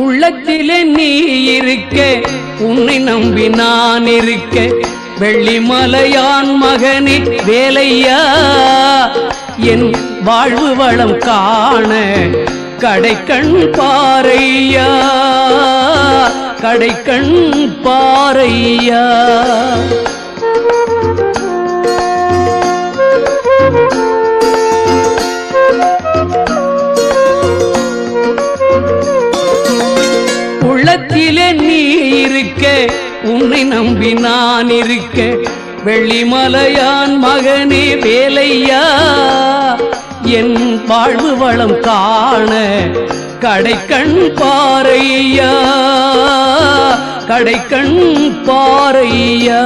உள்ளத்திலே நீ இருக்க, உன்னை நம்பி நான் இருக்க, வெள்ளிமலையான் மகனே வேலையா, என் வாழ்வு வளம் காண கடைக்கண் பாரையா, கடைக்கண் பாரையா. உள்ளத்திலே நீ இருக்க, உன்னை நம்பி நான் இருக்க, வெள்ளிமலையான் மகனே வேலையா, என் வாழ்வு வளம் காண கடைக்கண் பாரையா, கடைக்கண் பாரையா.